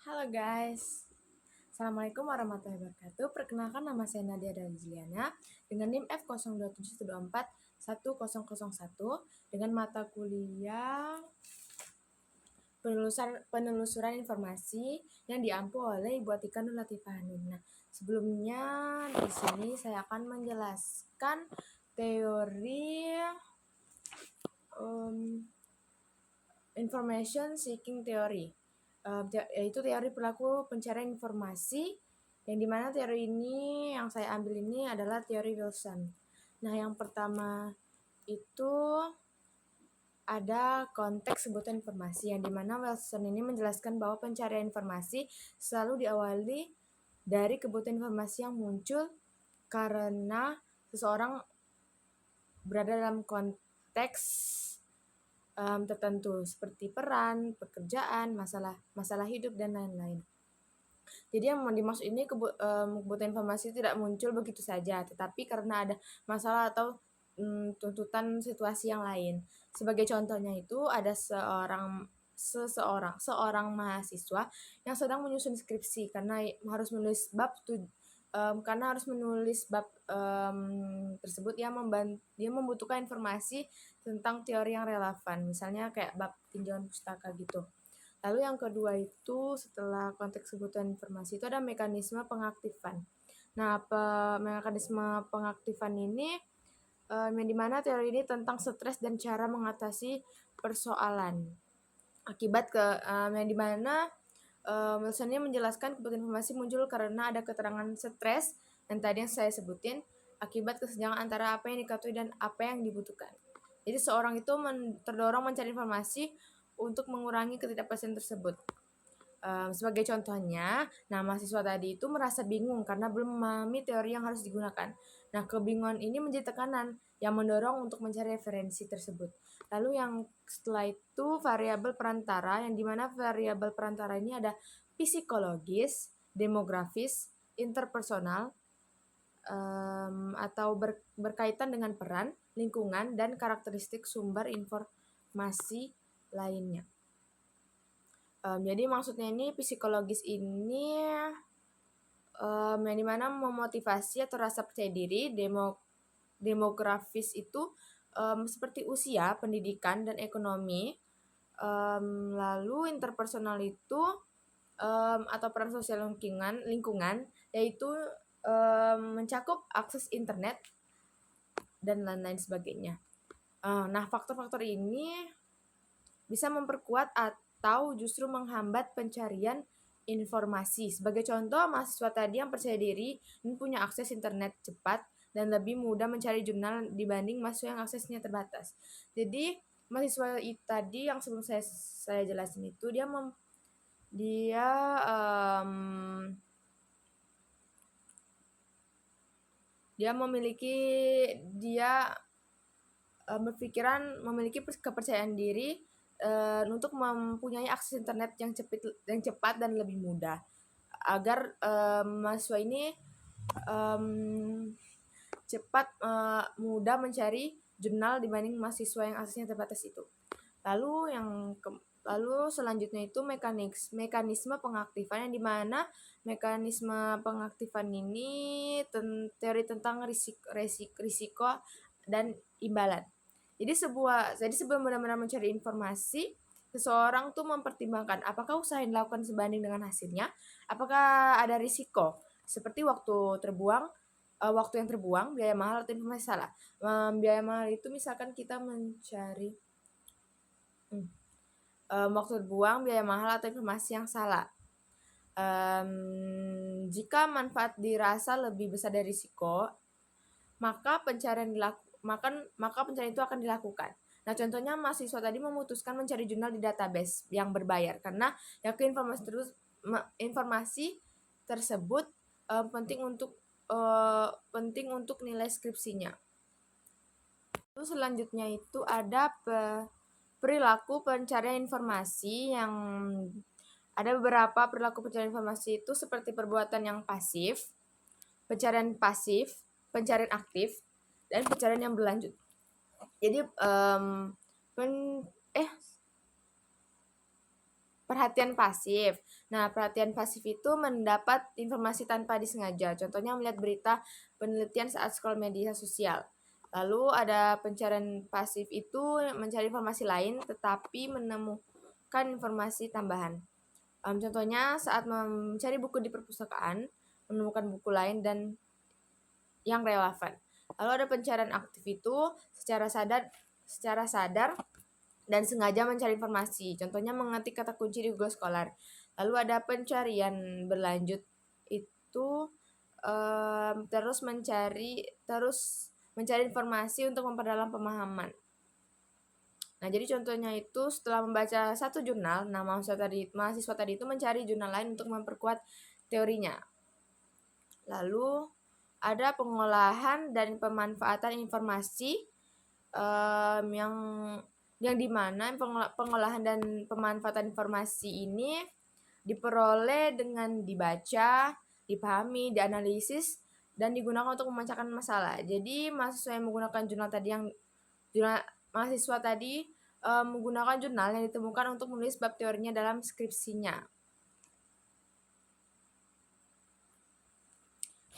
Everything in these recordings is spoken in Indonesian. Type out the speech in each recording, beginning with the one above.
Halo guys, Assalamualaikum warahmatullahi wabarakatuh. Perkenalkan, nama saya Nadia Daliziliana dengan NIM F0271241001 dengan mata kuliah penelusuran informasi yang diampu oleh Ibu Atika Nur Latifah Hanum. Nah, sebelumnya di sini saya akan menjelaskan teori information seeking theory, yaitu teori perilaku pencarian informasi, yang dimana teori ini yang saya ambil ini adalah teori Wilson. Nah, yang pertama itu ada konteks sebutan informasi, yang dimana Wilson ini menjelaskan bahwa pencarian informasi selalu diawali dari kebutuhan informasi yang muncul karena seseorang berada dalam konteks tertentu seperti peran, pekerjaan, masalah hidup dan lain-lain. Jadi yang dimaksud ini kebutuhan informasi tidak muncul begitu saja, tetapi karena ada masalah atau tuntutan situasi yang lain. Sebagai contohnya itu ada seorang mahasiswa yang sedang menyusun skripsi karena harus menulis bab tersebut. Dia membutuhkan informasi tentang teori yang relevan, misalnya kayak bab tinjauan pustaka gitu. Lalu yang kedua itu setelah konteks kebutuhan informasi itu ada mekanisme pengaktifan. Nah, mekanisme pengaktifan ini yang dimana teori ini tentang stres dan cara mengatasi persoalan akibat yang dimana Wilson ini menjelaskan kebutuhan informasi muncul karena ada keterangan stres yang tadi yang saya sebutin akibat kesenjangan antara apa yang diketahui dan apa yang dibutuhkan. Jadi seorang itu terdorong mencari informasi untuk mengurangi ketidakpastian tersebut. Sebagai contohnya, nah mahasiswa tadi itu merasa bingung karena belum memahami teori yang harus digunakan. Nah, kebingungan ini menjadi tekanan yang mendorong untuk mencari referensi tersebut. Lalu yang setelah itu variabel perantara, yang dimana variabel perantara ini ada psikologis, demografis, interpersonal, atau berkaitan dengan peran, lingkungan, dan karakteristik sumber informasi lainnya. Jadi maksudnya ini psikologis ini yang dimana memotivasi atau rasa percaya diri. Demografis itu seperti usia, pendidikan, dan ekonomi. Lalu interpersonal itu atau peran sosial lingkungan yaitu mencakup akses internet dan lain-lain sebagainya. Nah, faktor-faktor ini bisa memperkuat atau justru menghambat pencarian informasi. Sebagai contoh, mahasiswa tadi yang percaya diri dan punya akses internet cepat dan lebih mudah mencari jurnal dibanding mahasiswa yang aksesnya terbatas. Jadi mahasiswa tadi yang sebelum saya jelasin itu berpikiran memiliki kepercayaan diri untuk mempunyai akses internet yang cepat dan lebih mudah agar mahasiswa ini mudah mencari jurnal dibanding mahasiswa yang aksesnya terbatas itu. Lalu selanjutnya itu mekanisme pengaktifan, yang dimana mekanisme pengaktifan ini teori tentang risiko dan imbalan. Jadi sebelum benar-benar mencari informasi, seseorang tuh mempertimbangkan apakah usaha yang dilakukan sebanding dengan hasilnya, apakah ada risiko seperti waktu yang terbuang, biaya mahal atau informasi salah. Biaya mahal itu misalkan kita mencari waktu terbuang, biaya mahal atau informasi yang salah. Jika manfaat dirasa lebih besar dari risiko, maka pencarian itu akan dilakukan. Nah, contohnya mahasiswa tadi memutuskan mencari jurnal di database yang berbayar karena yakin informasi tersebut penting untuk nilai skripsinya. Lalu selanjutnya itu ada perilaku pencarian informasi, yang ada beberapa perilaku pencarian informasi itu seperti perbuatan yang pasif, pencarian aktif, dan pencarian yang berlanjut. Jadi perhatian pasif. Nah, perhatian pasif itu mendapat informasi tanpa disengaja. Contohnya melihat berita penelitian saat scroll media sosial. Lalu ada pencarian pasif itu mencari informasi lain tetapi menemukan informasi tambahan. Contohnya saat mencari buku di perpustakaan, menemukan buku lain dan yang relevan. Lalu ada pencarian aktif itu secara sadar dan sengaja mencari informasi. Contohnya mengetik kata kunci di Google Scholar. Lalu ada pencarian berlanjut itu terus mencari informasi untuk memperdalam pemahaman. Nah, jadi contohnya itu setelah membaca satu jurnal, nah mahasiswa tadi itu mencari jurnal lain untuk memperkuat teorinya. Lalu ada pengolahan dan pemanfaatan informasi yang dimana pengolahan dan pemanfaatan informasi ini diperoleh dengan dibaca, dipahami, dianalisis, dan digunakan untuk memecahkan masalah. Jadi mahasiswa yang menggunakan mahasiswa tadi menggunakan jurnal yang ditemukan untuk menulis bab teorinya dalam skripsinya.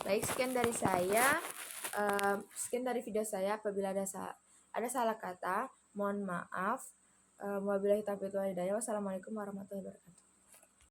Baik, sekian dari saya. Sekian dari video saya. Apabila ada salah kata, mohon maaf. Wabillahi taufiq wal hidayah. Wassalamualaikum warahmatullahi wabarakatuh.